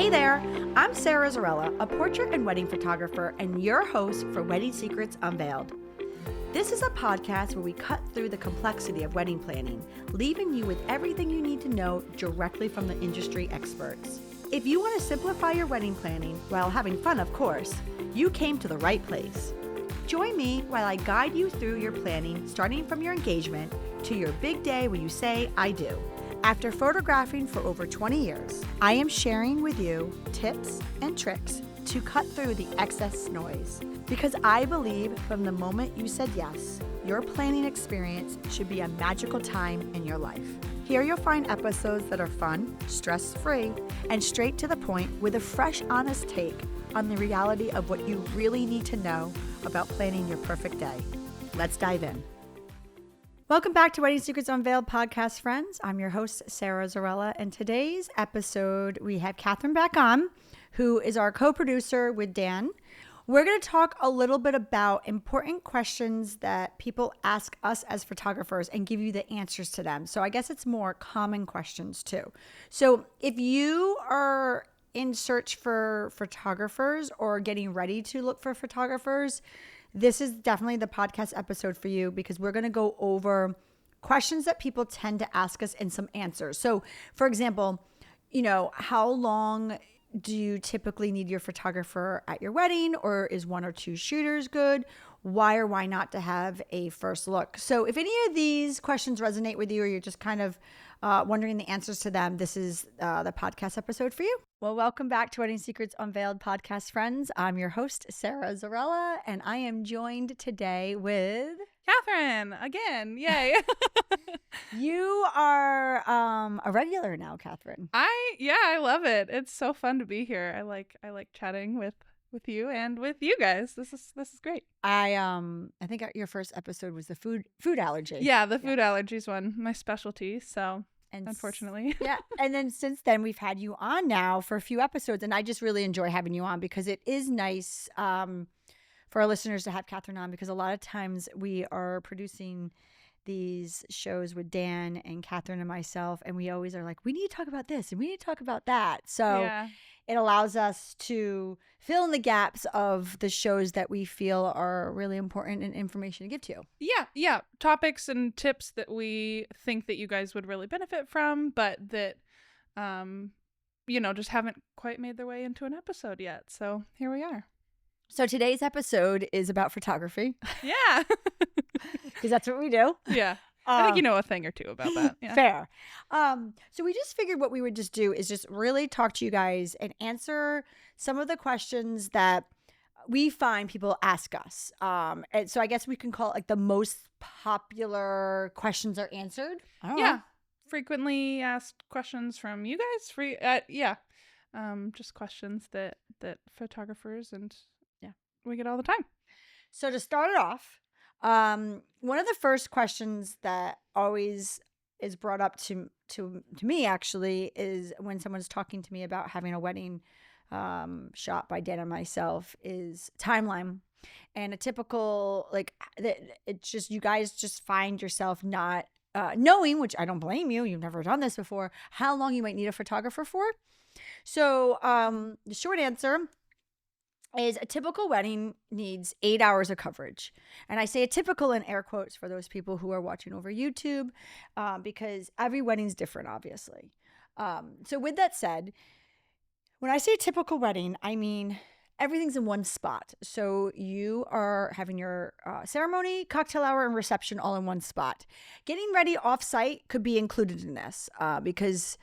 Hey there, I'm Sara Zarrella, a portrait and wedding photographer and your host for Wedding Secrets Unveiled. This is a podcast where we cut through the complexity of wedding planning, leaving you with everything you need to know directly from the industry experts. If you want to simplify your wedding planning while having fun, of course, you came to the right place. Join me while I guide you through your planning, starting from your engagement to your big day when you say, I do. After photographing for over 20 years, I am sharing with you tips and tricks to cut through the excess noise. Because I believe from the moment you said yes, your planning experience should be a magical time in your life. Here you'll find episodes that are fun, stress-free, and straight to the point with a fresh, honest take on the reality of what you really need to know about planning your perfect day. Let's dive in. Welcome back to Wedding Secrets Unveiled podcast, friends. I'm your host, Sara Zarrella, and today's episode, we have Kathryn back on, who is our co-producer with Dan. We're going to talk a little bit about important questions that people ask us as photographers and give you the answers to them. So I guess it's more common questions too. So if you are in search for photographers or getting ready to look for photographers, this is definitely the podcast episode for you because we're going to go over questions that people tend to ask us and some answers. So for example, how long do you typically need your photographer at your wedding, or is one or two shooters good? Why or why not to have a first look? So if any of these questions resonate with you or you're just kind of wondering the answers to them, this is the podcast episode for you. Well, welcome back to Wedding Secrets Unveiled podcast, friends. I'm your host, Sara Zarrella, and I am joined today with Kathryn again. Yay. You are a regular now, Kathryn. I love it. It's so fun to be here. I like chatting with you and with you guys. This is great. I think your first episode was the food allergy. Yeah, the food allergies one, my specialty. So unfortunately. Yeah. And then since then we've had you on now for a few episodes, and I just really enjoy having you on because it is nice for our listeners to have Kathryn on, because a lot of times we are producing these shows with Dan and Kathryn and myself, and we always are like, we need to talk about this and we need to talk about that. So it allows us to fill in the gaps of the shows that we feel are really important and information to give to you. Yeah. Topics and tips that we think that you guys would really benefit from, but that, just haven't quite made their way into an episode yet. So here we are. So today's episode is about photography. Yeah. Because that's what we do. Yeah. I think you know a thing or two about that. Yeah. Fair. So we just figured what we would just do is just really talk to you guys and answer some of the questions that we find people ask us. And so I guess we can call it like the most popular questions are answered. I don't know. Frequently asked questions from you guys. Just questions that photographers and we get all the time. So to start it off, one of the first questions that always is brought up to me actually is when someone's talking to me about having a wedding shot by Dan and myself is timeline. And a typical, it's just, you guys just find yourself not knowing, which I don't blame you, you've never done this before, how long you might need a photographer for. So the short answer is a typical wedding needs 8 hours of coverage. And I say a typical in air quotes for those people who are watching over YouTube, because every wedding's different, obviously. So with that said, when I say typical wedding, I mean everything's in one spot. So you are having your ceremony, cocktail hour, and reception all in one spot. Getting ready off-site could be included in this because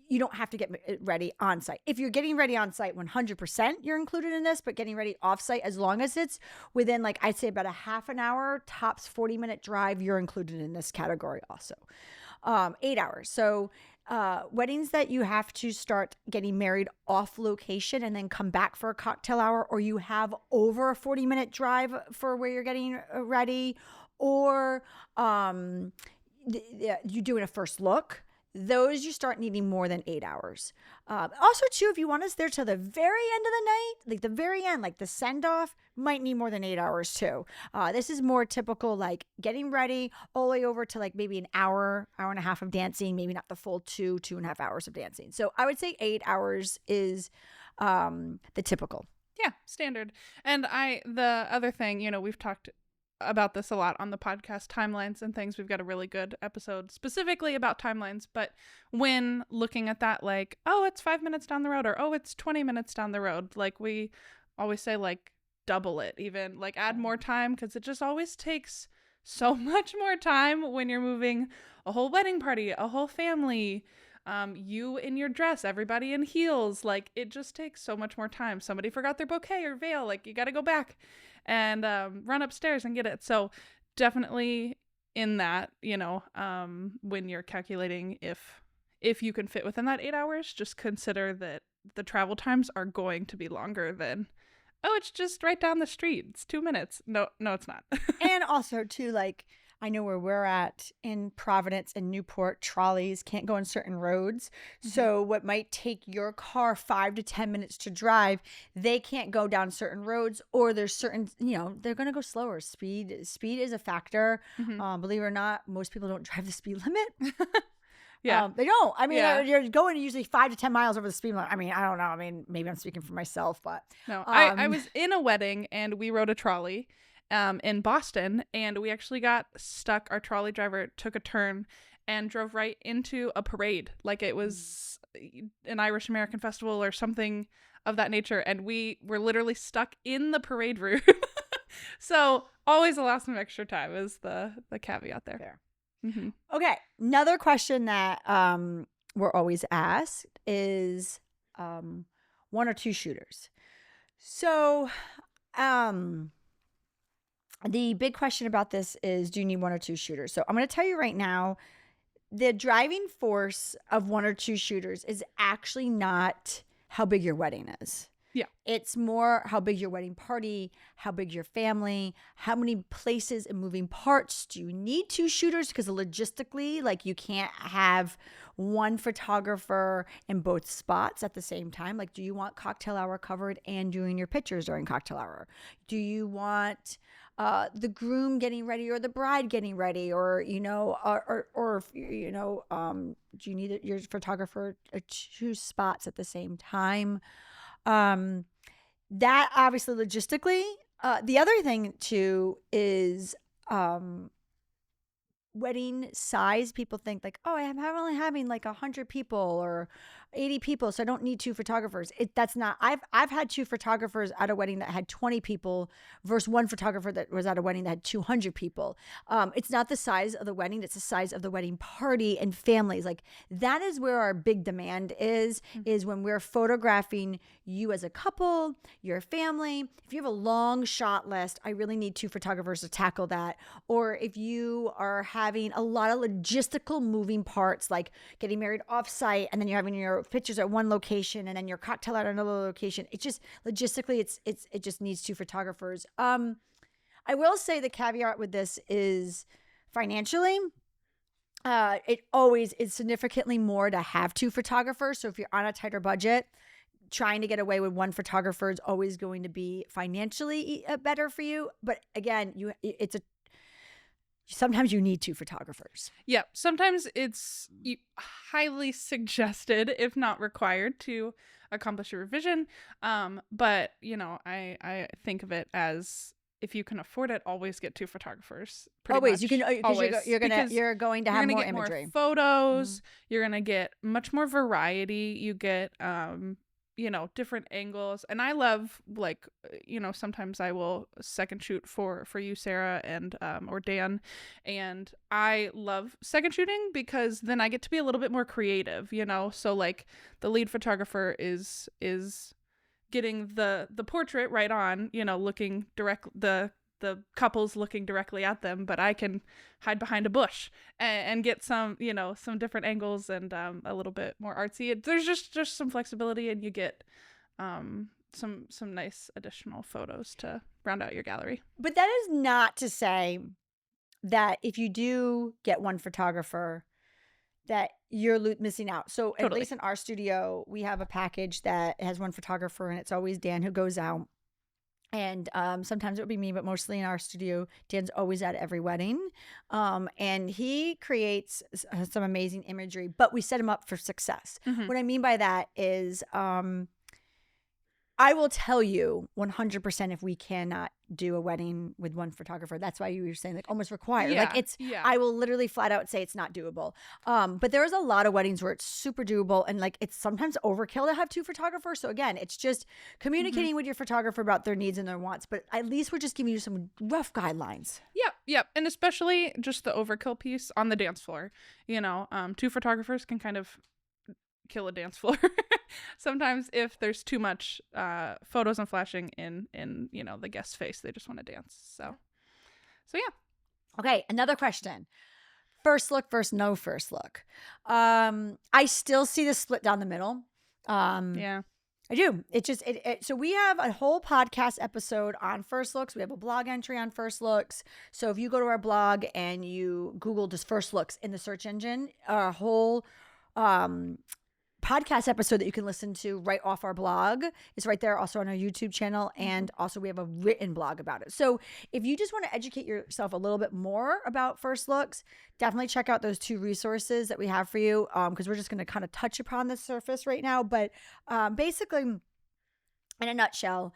you don't have to get ready on site. If you're getting ready on site, 100% you're included in this, but getting ready off site, as long as it's within, I'd say about a half an hour, tops 40-minute drive, you're included in this category also. 8 hours. So weddings that you have to start getting married off location and then come back for a cocktail hour, or you have over a 40-minute drive for where you're getting ready, or you're doing a first look, those you start needing more than 8 hours. Also, too, if you want us there till the very end of the night, like the very end, like the send off, might need more than 8 hours too. This is more typical, like getting ready all the way over to like maybe an hour and a half of dancing, maybe not the full 2.5 hours of dancing. So I would say 8 hours is the typical. Yeah, standard. And the other thing, you know, we've talked about this a lot on the podcast, timelines and things. We've got a really good episode specifically about timelines, but when looking at that, like, oh, it's 5 minutes down the road, or oh, it's 20 minutes down the road, like we always say, like, double it, even like add more time, because it just always takes so much more time when you're moving a whole wedding party, a whole family, you in your dress, everybody in heels. Like, it just takes so much more time. Somebody forgot their bouquet or veil, like you got to go back and run upstairs and get it. So definitely in that, you know, when you're calculating if you can fit within that 8 hours, just consider that the travel times are going to be longer than, oh, it's just right down the street, it's 2 minutes. No, it's not. And also too, like, I know where we're at in Providence and Newport, trolleys can't go on certain roads. Mm-hmm. So what might take your car 5 to 10 minutes to drive, they can't go down certain roads, or there's certain, you know, they're going to go slower. Speed is a factor. Mm-hmm. Believe it or not, most people don't drive the speed limit. Yeah. They don't. I mean, you're going usually 5 to 10 miles over the speed limit. I mean, I don't know. I mean, maybe I'm speaking for myself, but. No, I was in a wedding and we rode a trolley in Boston, and we actually got stuck. Our trolley driver took a turn and drove right into a parade, like it was an Irish American festival or something of that nature, and we were literally stuck in the parade route. So always allow some extra time is the caveat there. Fair. Mm-hmm. Okay, another question that we're always asked is 1 or 2 shooters. So the big question about this is, do you need 1 or 2 shooters? So I'm going to tell you right now, the driving force of 1 or 2 shooters is actually not how big your wedding is. Yeah. It's more how big your wedding party, how big your family, how many places and moving parts do you need 2 shooters? Because logistically, like, you can't have 1 photographer in both spots at the same time. Like, do you want cocktail hour covered and doing your pictures during cocktail hour? Do you want the groom getting ready or the bride getting ready, or, you know, or you know, do you need your photographer at 2 spots at the same time? That obviously logistically. The other thing too is wedding size. People think like, oh, I'm only having like 100 people or 80 people, so I don't need 2 photographers. That's not. I've had 2 photographers at a wedding that had 20 people versus 1 photographer that was at a wedding that had 200 people. It's not the size of the wedding; it's the size of the wedding party and families. Like, that is where our big demand is when we're photographing you as a couple, your family. If you have a long shot list, I really need 2 photographers to tackle that. Or if you are having a lot of logistical moving parts, like getting married offsite and then you're having your pictures at one location and then your cocktail at another location. It's just logistically, it just needs 2 photographers. I will say the caveat with this is financially, it always is significantly more to have 2 photographers. So if you're on a tighter budget, trying to get away with 1 photographer is always going to be financially better for you. But again, sometimes you need 2 photographers. Yeah, sometimes it's highly suggested, if not required, to accomplish your vision. But, you know, I think of it as, if you can afford it, always get 2 photographers. Always, much. You can. You're going to have more imagery, more photos. Mm-hmm. You're gonna get much more variety. You get you know, different angles. And I love, like, you know, sometimes I will second shoot for you, Sarah, and or Dan, and I love second shooting because then I get to be a little bit more creative, you know. So like the lead photographer is getting the portrait right on, you know, looking direct, the couples looking directly at them, but I can hide behind a bush and get some, you know, some different angles and a little bit more artsy. There's just some flexibility, and you get some nice additional photos to round out your gallery. But that is not to say that if you do get 1 photographer, that you're missing out. So at Totally. least in our studio, we have a package that has one photographer, and it's always Dan who goes out. And sometimes it would be me, but mostly in our studio, Dan's always at every wedding. And he creates some amazing imagery, but we set him up for success. Mhm. What I mean by that is I will tell you 100% if we cannot do a wedding with one photographer. That's why you were saying like almost required. Yeah, Like yeah. I will literally flat out say it's not doable. But there's a lot of weddings where it's super doable, and like it's sometimes overkill to have two photographers. So again, it's just communicating with your photographer about their needs and their wants. But at least we're just giving you some rough guidelines. Yep. And especially just the overkill piece on the dance floor. You know, two photographers can kind of kill a dance floor sometimes if there's too much photos and flashing in you know, the guest's face. They just want to dance. So yeah. Okay, another question. First look versus no first look. I still see the split down the middle. Yeah. I do. So we have a whole podcast episode on first looks. We have a blog entry on first looks. So if you go to our blog and you Google just first looks in the search engine, our whole podcast episode that you can listen to right off our blog is right there, also on our YouTube channel, and also we have a written blog about it. So if you just want to educate yourself a little bit more about first looks, definitely check out those two resources that we have for you, because we're just going to kind of touch upon the surface right now. But basically, in a nutshell,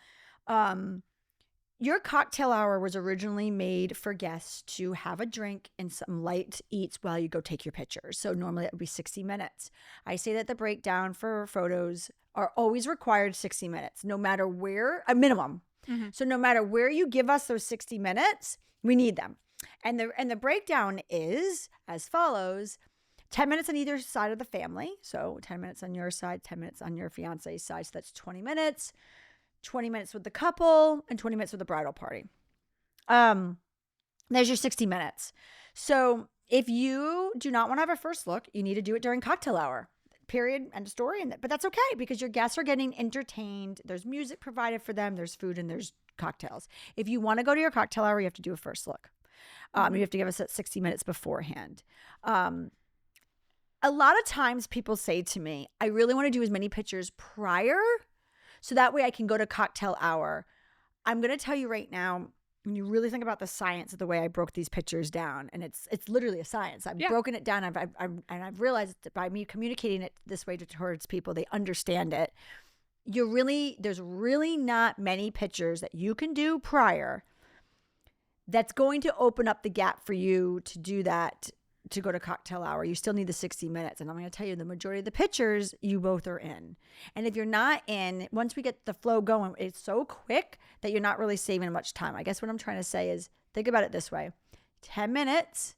your cocktail hour was originally made for guests to have a drink and some light eats while you go take your pictures. So normally it would be 60 minutes. I say that the breakdown for photos are always required 60 minutes, no matter where, a minimum. Mm-hmm. So no matter where you give us those 60 minutes, we need them. And the breakdown is as follows: 10 minutes on either side of the family. So 10 minutes on your side, 10 minutes on your fiance's side. So that's 20 minutes. 20 minutes with the couple, and 20 minutes with the bridal party. There's your 60 minutes. So if you do not want to have a first look, you need to do it during cocktail hour. Period. End of story. But that's okay, because your guests are getting entertained. There's music provided for them. There's food and there's cocktails. If you want to go to your cocktail hour, you have to do a first look. You have to give us 60 minutes beforehand. A lot of times people say to me, I really want to do as many pictures prior, so that way I can go to cocktail hour. I'm going to tell you right now, when you really think about the science of the way I broke these pictures down, and it's literally a science. I've broken it down, and I've realized that by me communicating it this way towards people, they understand it. There's really not many pictures that you can do prior that's going to open up the gap for you to do that, to go to cocktail hour. You still need the 60 minutes. And I'm going to tell you, the majority of the pictures, you both are in. And if you're not in, once we get the flow going, it's so quick that you're not really saving much time. I guess what I'm trying to say is, think about it this way: 10 minutes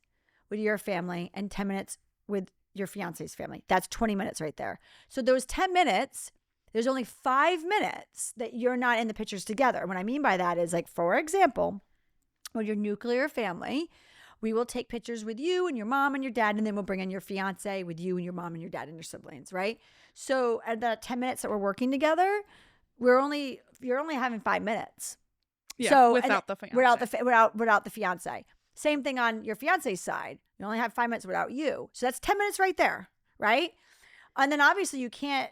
with your family and 10 minutes with your fiance's family. That's 20 minutes right there. So those 10 minutes, there's only 5 minutes that you're not in the pictures together. What I mean by that is, like, for example, with your nuclear family, we will take pictures with you and your mom and your dad, and then we'll bring in your fiance with you and your mom and your dad and your siblings, right? So at the 10 minutes that we're working together, you're only having 5 minutes. Yeah, so, without the fiance. Without the fiance. Same thing on your fiance's side. You only have 5 minutes without you. So that's 10 minutes right there, right? And then obviously you can't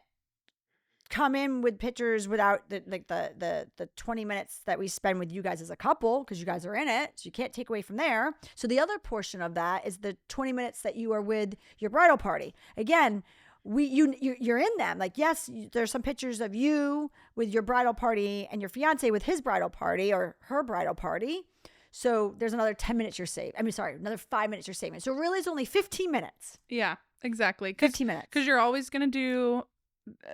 come in with pictures without the 20 minutes that we spend with you guys as a couple, because you guys are in it. So you can't take away from there. So the other portion of that is the 20 minutes that you are with your bridal party. Again, you're in them. Like, yes, there's some pictures of you with your bridal party and your fiance with his bridal party or her bridal party. So there's another 10 minutes you're saving. Another 5 minutes you're saving. So really it's only 15 minutes. Yeah, exactly. 15 minutes. Because you're always going to do,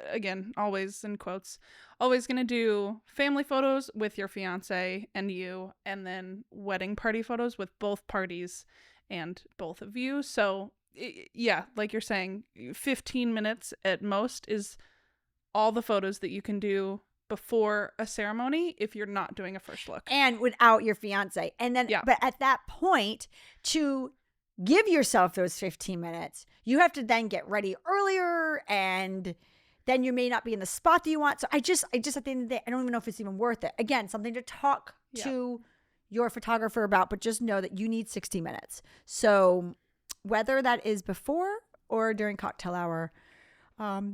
again, always in quotes, always going to do family photos with your fiance and you, and then wedding party photos with both parties and both of you. So yeah, like you're saying, 15 minutes at most is all the photos that you can do before a ceremony if you're not doing a first look. And without your fiance. And then, but at that point, to give yourself those 15 minutes, you have to then get ready earlier, and then you may not be in the spot that you want. So I just at the end of the day, I don't even know if it's even worth it. Again, something to talk to your photographer about, but just know that you need 60 minutes. So whether that is before or during cocktail hour.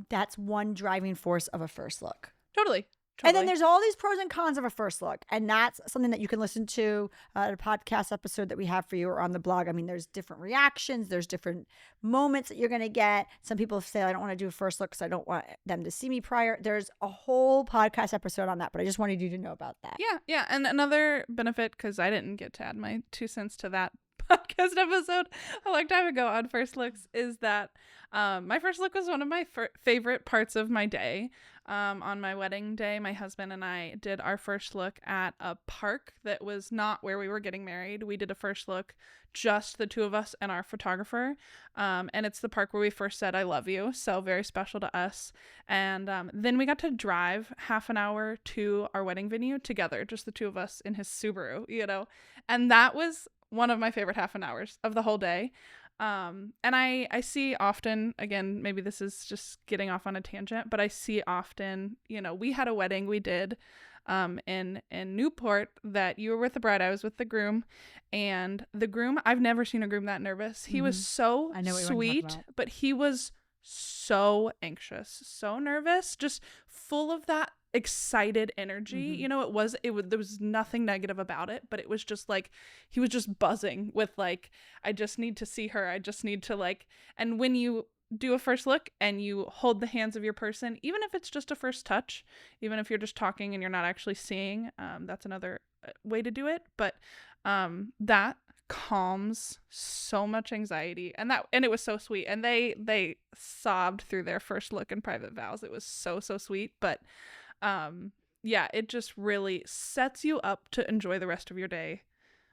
That's one driving force of a first look. Totally. And then there's all these pros and cons of a first look. And that's something that you can listen to a podcast episode that we have for you or on the blog. I mean, there's different reactions. There's different moments that you're going to get. Some people say, I don't want to do a first look because I don't want them to see me prior. There's a whole podcast episode on that, but I just wanted you to know about that. Yeah. And another benefit, because I didn't get to add my 2 cents to that podcast episode a long time ago on first looks, is that my first look was one of my favorite parts of my day. On my wedding day, my husband and I did our first look at a park that was not where we were getting married. We did a first look, just the two of us and our photographer. And it's the park where we first said, I love you. So very special to us. And then we got to drive half an hour to our wedding venue together, just the two of us in his Subaru, and that was one of my favorite half an hours of the whole day. And I see often, again, maybe this is just getting off on a tangent, but I see often, we had a wedding we did in Newport that you were with the bride, I was with the groom, and the groom, I've never seen a groom that nervous. He was so sweet, but he was so anxious, so nervous, just full of that excited energy. There was nothing negative about it, but it was just like he was just buzzing with like, I just need to see her, I just need to and when you do a first look and you hold the hands of your person, even if it's just a first touch, even if you're just talking and you're not actually seeing, that's another way to do it, but that calms so much anxiety, and it was so sweet, and they sobbed through their first look in private vows. It was so sweet, but it just really sets you up to enjoy the rest of your day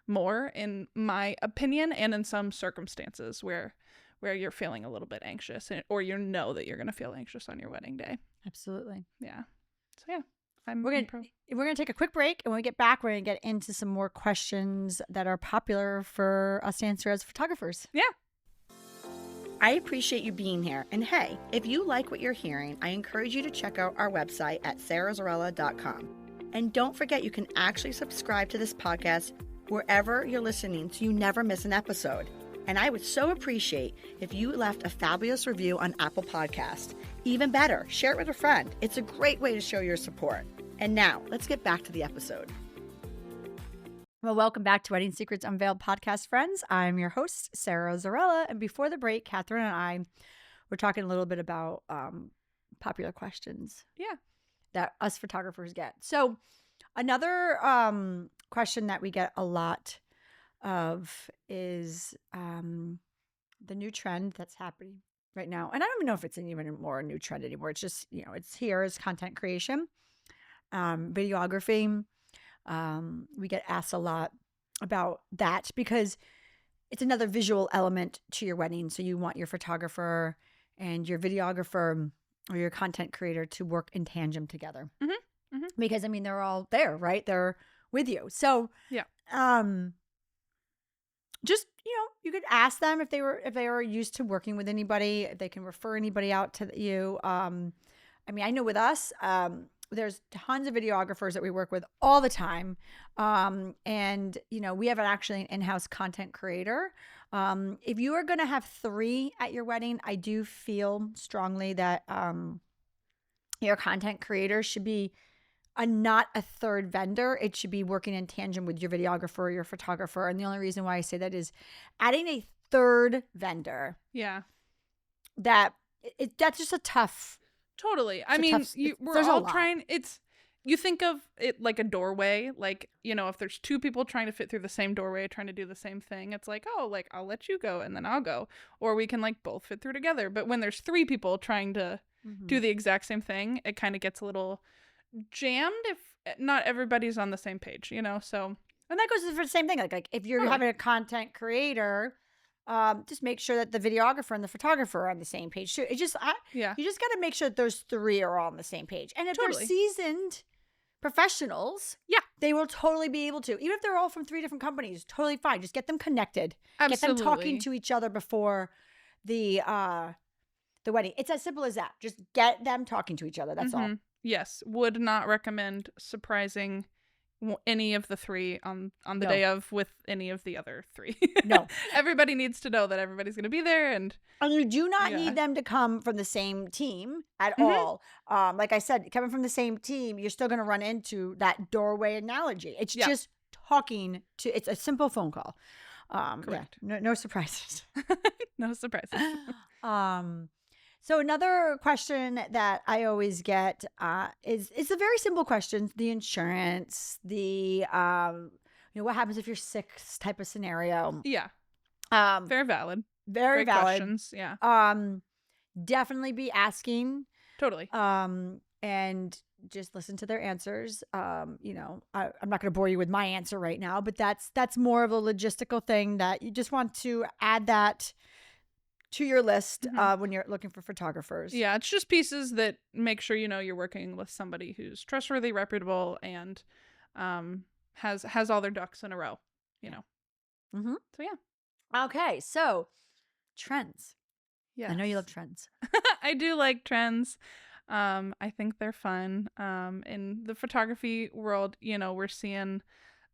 more, in my opinion, and in some circumstances where you're feeling a little bit anxious, or that you're going to feel anxious on your wedding day. Absolutely. Yeah. So yeah, we're going to take a quick break, and when we get back, we're going to get into some more questions that are popular for us to answer as photographers. Yeah. I appreciate you being here. And hey, if you like what you're hearing, I encourage you to check out our website at sarazarrella.com. And don't forget, you can actually subscribe to this podcast wherever you're listening so you never miss an episode. And I would so appreciate if you left a fabulous review on Apple Podcasts. Even better, share it with a friend. It's a great way to show your support. And now, let's get back to the episode. Well, welcome back to Wedding Secrets Unveiled podcast, friends. I'm your host, Sara Zarrella. And before the break, Kathryn and I were talking a little bit about popular questions. Yeah. That us photographers get. So another question that we get a lot of is the new trend that's happening right now. And I don't even know if it's even more a new trend anymore. It's just, it's here is content creation, videography. We get asked a lot about that because it's another visual element to your wedding. So you want your photographer and your videographer or your content creator to work in tandem together. Mm-hmm. Mm-hmm. Because they're all there, right? They're with you. So yeah. Just, you could ask them if they were used to working with anybody, if they can refer anybody out to you. I know with us, there's tons of videographers that we work with all the time. And, we have an in-house content creator. If you are going to have 3 at your wedding, I do feel strongly that your content creator should be not a third vendor. It should be working in tandem with your videographer or your photographer. And the only reason why I say that is adding a third vendor. Yeah. That's just a tough. Totally. We're all trying. You think of it like a doorway, if there's 2 people trying to fit through the same doorway, trying to do the same thing, it's like, I'll let you go and then I'll go, or we can both fit through together. But when there's 3 people trying to do the exact same thing, it kind of gets a little jammed if not everybody's on the same page, so. And that goes for the same thing. Like if you're having a content creator, just make sure that the videographer and the photographer are on the same page too. You just got to make sure that those 3 are all on the same page. And if they're seasoned professionals, they will totally be able to. Even if they're all from 3 different companies, totally fine. Just get them connected. Absolutely. Get them talking to each other before the wedding. It's as simple as that. Just get them talking to each other. That's all. Yes. Would not recommend surprising any of the three on the No. day of with any of the other three. No. Everybody needs to know that everybody's going to be there. And you do not Yeah. need them to come from the same team at Mhm. all. Like I said, coming from the same team, you're still going to run into that doorway analogy. It's Yeah. just talking to, it's a simple phone call. Correct. No surprises. No surprises. So another question that I always get is a very simple question: the insurance, the what happens if you're sick type of scenario. Yeah. Very Very valid. valid. Questions. Yeah. Definitely be asking. Totally. And just listen to their answers. I'm not going to bore you with my answer right now, but that's more of a logistical thing that you just want to add that to your list when you're looking for photographers. Yeah, it's just pieces that make sure you're working with somebody who's trustworthy, reputable, and has all their ducks in a row. Mm-hmm. So yeah. Okay, so trends. Yeah, I know you love trends. I do like trends. I think they're fun. In the photography world, we're seeing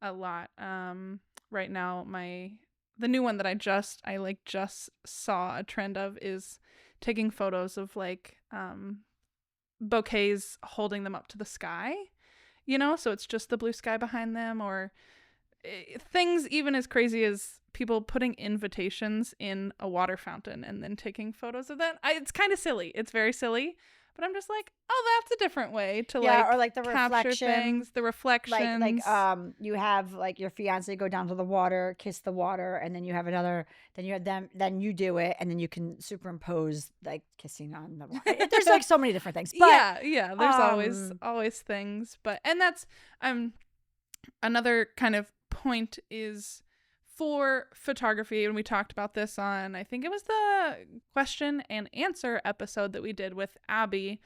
a lot. Right now, the new one that I just saw a trend of is taking photos of bouquets, holding them up to the sky, so it's just the blue sky behind them, or things even as crazy as people putting invitations in a water fountain and then taking photos of that. It's kind of silly. It's very silly. But I'm just like, oh, that's a different way to or the capture reflection. things, the reflections. You have your fiance go down to the water, kiss the water, and then you have another. Then you have them. Then you do it, and then you can superimpose kissing on the water. There's so many different things. But yeah. There's always things. And that's another kind of point is for photography, and we talked about this on, I think it was the question and answer episode that we did with Abby,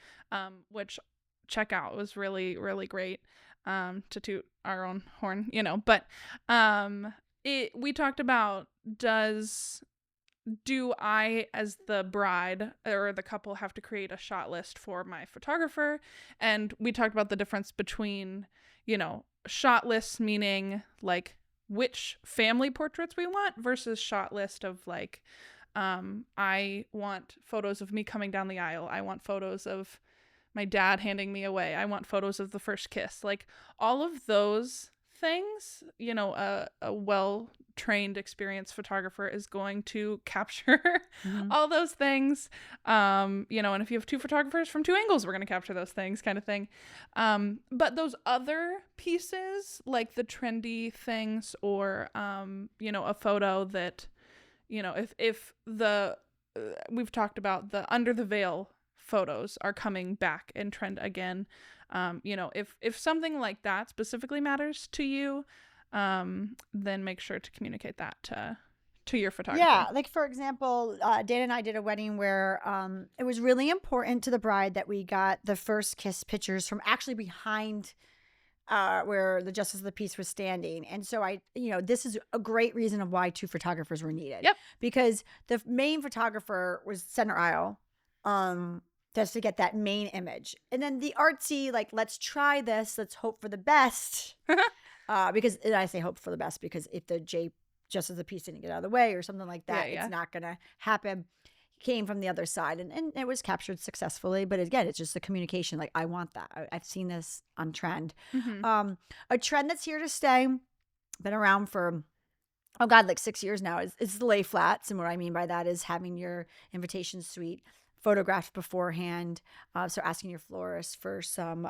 which check out. It was really, really great, to toot our own horn, but we talked about do I, as the bride or the couple, have to create a shot list for my photographer? And we talked about the difference between, shot lists, meaning which family portraits we want, versus shot list of I want photos of me coming down the aisle. I want photos of my dad handing me away. I want photos of the first kiss. All of those things, a well-trained, experienced photographer is going to capture all those things. And if you have two photographers from two angles, we're going to capture those things, kind of thing. But those other pieces, like the trendy things, or, a photo that, if we've talked about the under the veil photos are coming back in trend again. If something like that specifically matters to you, then make sure to communicate that to your photographer. Yeah, for example, Dana and I did a wedding where it was really important to the bride that we got the first kiss pictures from actually behind where the justice of the peace was standing. And so this is a great reason of why two photographers were needed. Yep. Because the main photographer was center aisle. Just to get that main image. And then the artsy, let's try this, let's hope for the best. Because, and I say hope for the best because if the justice of the peace didn't get out of the way or something like that, it's not going to happen. Came from the other side and it was captured successfully. But again, it's just the communication. I want that. I've seen this on trend. Mm-hmm. A trend that's here to stay, been around for 6 years now, is the lay flats. And what I mean by that is having your invitation suite photographed beforehand. So asking your florist for some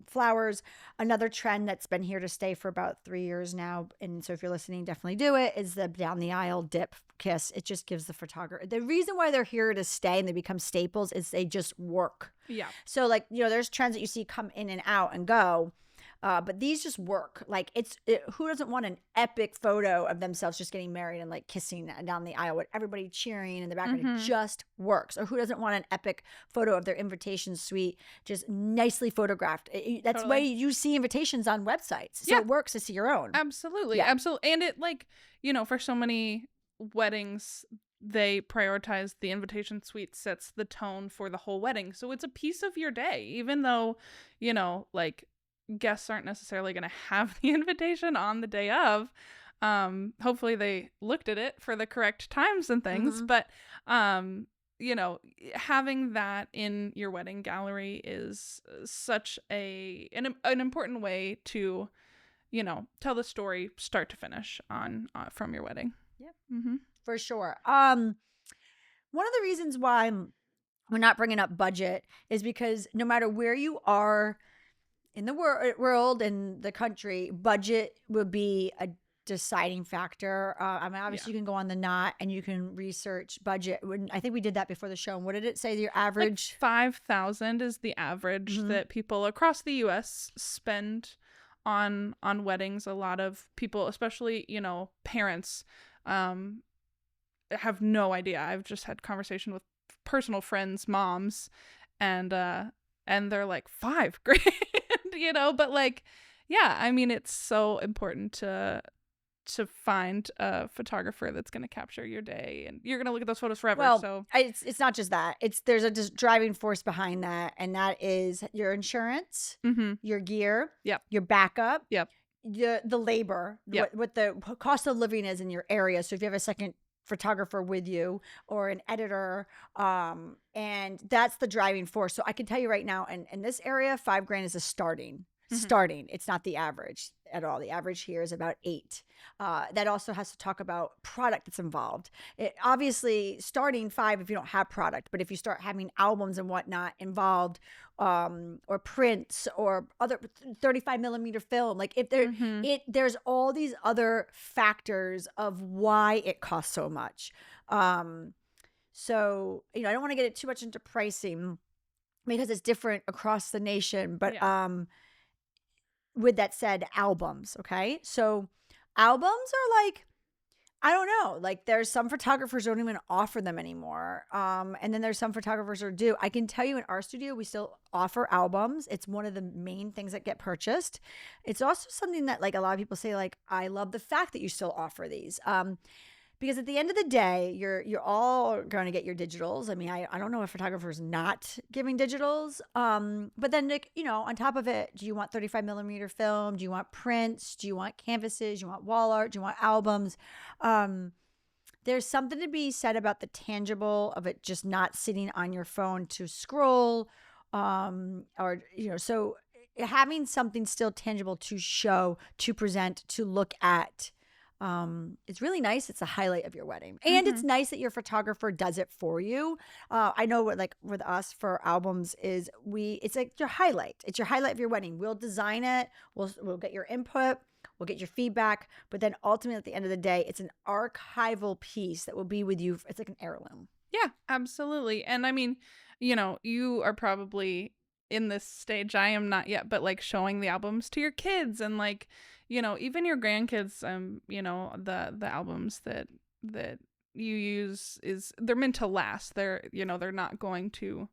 flowers. Another trend that's been here to stay for about 3 years now, and so if you're listening, definitely do it, is the down the aisle dip kiss. It just gives the photographer, the reason why they're here to stay and they become staples is they just work. Yeah. So there's trends that you see come in and out and go. But these just work. Who doesn't want an epic photo of themselves just getting married and kissing down the aisle with everybody cheering in the background? Mm-hmm. It just works. Or who doesn't want an epic photo of their invitation suite just nicely photographed? That's why you see invitations on websites. So it works to see your own. Absolutely. Yeah. Absolutely. And it for so many weddings, they prioritize the invitation suite sets the tone for the whole wedding. So it's a piece of your day, even though, guests aren't necessarily going to have the invitation on the day of. Hopefully they looked at it for the correct times and things, but having that in your wedding gallery is such an important way to, tell the story start to finish on from your wedding. Yep. For sure. One of the reasons why we're not bringing up budget is because no matter where you are in the world and the country, budget will be a deciding factor. I mean, obviously you can go on the Knot and you can research budget. I think we did that before the show. And what did it say? Your average? Like $5,000 is the average that people across the U.S. spend on weddings. A lot of people, especially, parents, have no idea. I've just had conversation with personal friends, moms, and they're like, $5,000, but like, yeah, I mean, it's so important to find a photographer that's going to capture your day, and you're going to look at those photos forever. Well, so it's not just that. There's a driving force behind that, and that is your insurance, your gear, your backup, the labor, what the cost of living is in your area. So if you have a second photographer with you or an editor, and that's the driving force. So I can tell you right now, in this area, $5,000 is a starting. It's not the average at all. The average here is about $8,000. That also has to talk about product that's involved. Obviously, starting $5,000 if you don't have product, but if you start having albums and whatnot involved, or prints or other 35 millimeter film, like if there's all these other factors of why it costs so much. So I don't want to get it too much into pricing because it's different across the nation, but with that said, albums, okay? So albums are like, I don't know, like there's some photographers don't even offer them anymore. And then there's some photographers who do. I can tell you in our studio, we still offer albums. It's one of the main things that get purchased. It's also something that like a lot of people say, like, I love the fact that you still offer these. Because at the end of the day, you're all going to get your digitals. I mean, I don't know if photographers not giving digitals. But then, like, on top of it, do you want 35 millimeter film? Do you want prints? Do you want canvases? Do you want wall art? Do you want albums? There's something to be said about the tangible of it just not sitting on your phone to scroll. So having something still tangible to show, to present, to look at. It's really nice. It's a highlight of your wedding. And it's nice that your photographer does it for you. I know what, like with us for albums is it's like your highlight. It's your highlight of your wedding. We'll design it. We'll get your input. We'll get your feedback. But then ultimately at the end of the day, it's an archival piece that will be with you. It's like an heirloom. Yeah, absolutely. And I mean, you are probably in this stage. I am not yet, but like showing the albums to your kids and like, even your grandkids, the albums that you use they're meant to last. They're not going to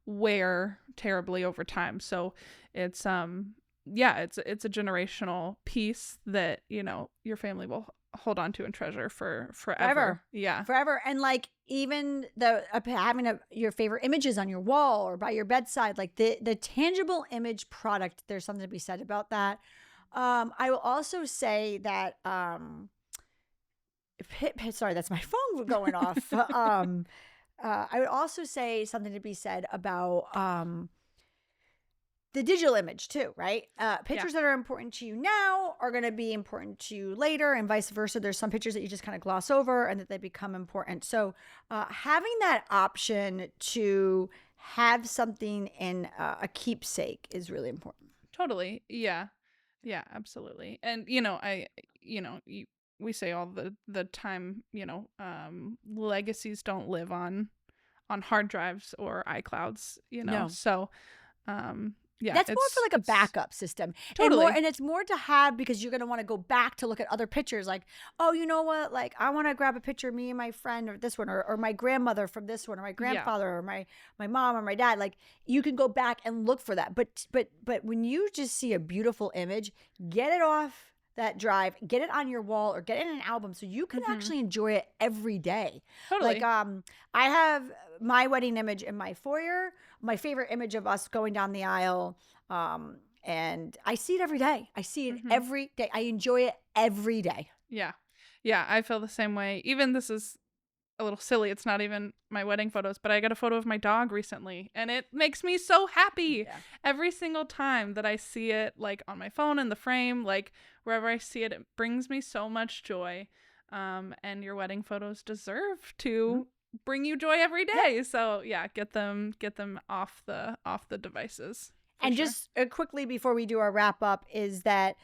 wear terribly over time. So it's, it's a generational piece that, your family will hold on to and treasure for forever. Yeah. Forever. And like even having your favorite images on your wall or by your bedside, like the tangible image product, there's something to be said about that. I will also say that, sorry, that's my phone going off. I would also say something to be said about, the digital image too, right? Pictures that are important to you now are going to be important to you later and vice versa. There's some pictures that you just kind of gloss over and that they become important. So, having that option to have something in a keepsake is really important. Totally. Yeah. Yeah, absolutely. And, we say all the time, legacies don't live on hard drives or iClouds, No. So, yeah, that's more for like a backup system. Totally. And it's more to have because you're going to want to go back to look at other pictures. Like, oh, you know what? Like, I want to grab a picture of me and my friend or this one or my grandmother from this one or my grandfather or my mom or my dad. Like, you can go back and look for that. But when you just see a beautiful image, get it off that drive, get it on your wall or get it in an album so you can actually enjoy it every day. Totally. Like, I have my wedding image in my foyer, my favorite image of us going down the aisle, And I see it every day. I see it Mhm. every day. I enjoy it every day. Yeah. Yeah, I feel the same way. Even this is a little silly. It's not even my wedding photos, but I got a photo of my dog recently, and it makes me so happy Yeah. every single time that I see it, like on my phone in the frame, like wherever I see it, it brings me so much joy. And your wedding photos deserve to bring you joy every day. So yeah, get them off the devices. And sure. just quickly before we do our wrap up is that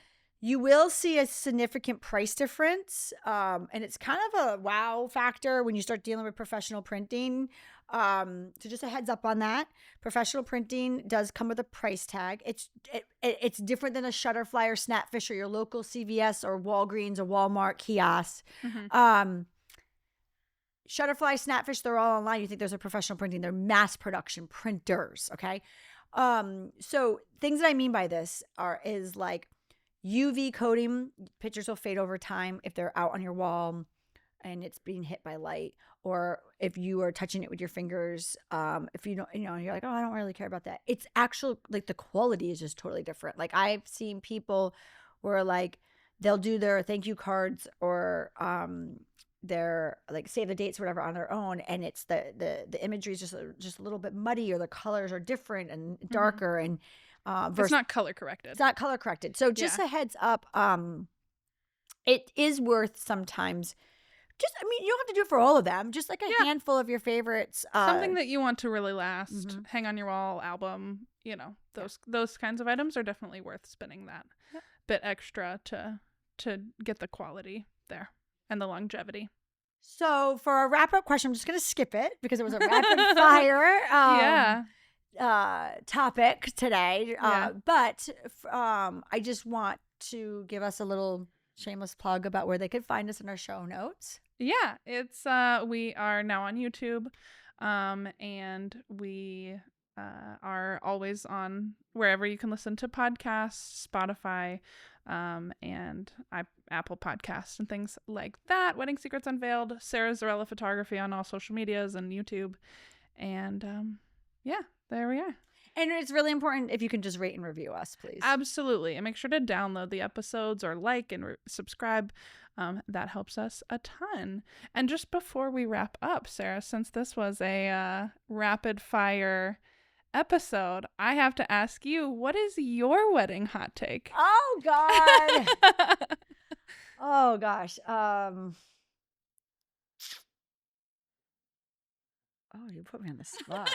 you will see a significant price difference. And it's kind of a wow factor when you start dealing with professional printing. So just a heads up on that. Professional printing does come with a price tag. It's different than a Shutterfly or Snapfish or your local CVS or Walgreens or Walmart kiosk. Mhm. Shutterfly, Snapfish, they're all online. You think there's a professional printing. They're mass production printers, okay? So things that I mean by this is like UV coating. Pictures will fade over time if they're out on your wall and it's being hit by light, or if you are touching it with your fingers. If you don't, you're like, oh, I don't really care about that. It's actual, like the quality is just totally different. Like I've seen people where like they'll do their thank you cards or their like save the dates or whatever on their own, and it's the imagery is just a little bit muddy, or the colors are different and darker, and it's not color corrected. It's not color corrected. So just a heads up, it is worth sometimes. You don't have to do it for all of them. Just like a handful of your favorites. Something that you want to really last, hang on your wall, album. Those kinds of items are definitely worth spending that bit extra to get the quality there and the longevity. So for our wrap-up question, I'm just going to skip it because it was a rapid-fire topic today. But I just want to give us a little shameless plug about where they could find us in our show notes. Yeah, it's we are now on YouTube, and we are always on wherever you can listen to podcasts, Spotify, and Apple Podcasts and things like that. Wedding Secrets Unveiled, Sara Zarrella Photography on all social medias and YouTube, and there we are. And it's really important if you can just rate and review us, please. Absolutely. And make sure to download the episodes or like and subscribe. That helps us a ton. And just before we wrap up, Sarah, since this was a rapid fire episode, I have to ask you, what is your wedding hot take? Oh, God. Oh, gosh. Oh, you put me on the spot.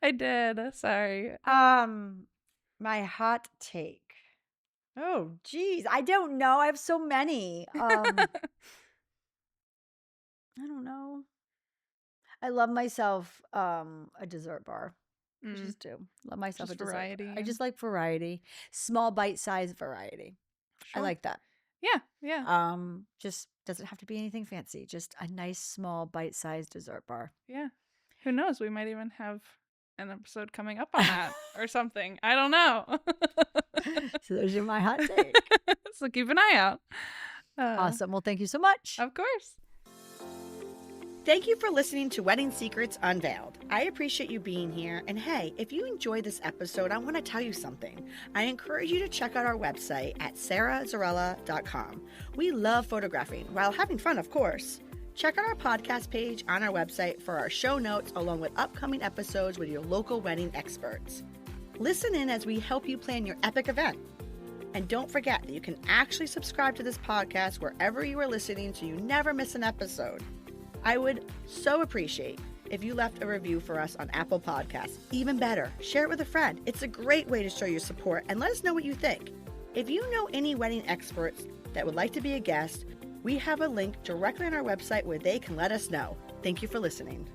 I did. Sorry. My hot take. Oh, geez. I don't know. I have so many. I don't know. I love myself a dessert bar. I just do. Love myself just a dessert variety. bar. I just like variety. Small bite-sized variety. Sure. I like that. Yeah. Just doesn't have to be anything fancy. Just a nice small bite-sized dessert bar. Yeah. Who knows? We might even have an episode coming up on that or something. I don't know. So those are my hot take. So keep an eye out. Awesome. Well, thank you so much. Of course. Thank you for listening to Wedding Secrets Unveiled. I appreciate you being here. And hey, if you enjoyed this episode, I want to tell you something. I encourage you to check out our website at sarazarrella.com. We love photographing while having fun, of course. Check out our podcast page on our website for our show notes along with upcoming episodes with your local wedding experts. Listen in as we help you plan your epic event. And don't forget that you can actually subscribe to this podcast wherever you are listening so you never miss an episode. I would so appreciate if you left a review for us on Apple Podcasts. Even better, share it with a friend. It's a great way to show your support and let us know what you think. If you know any wedding experts that would like to be a guest, we have a link directly on our website where they can let us know. Thank you for listening.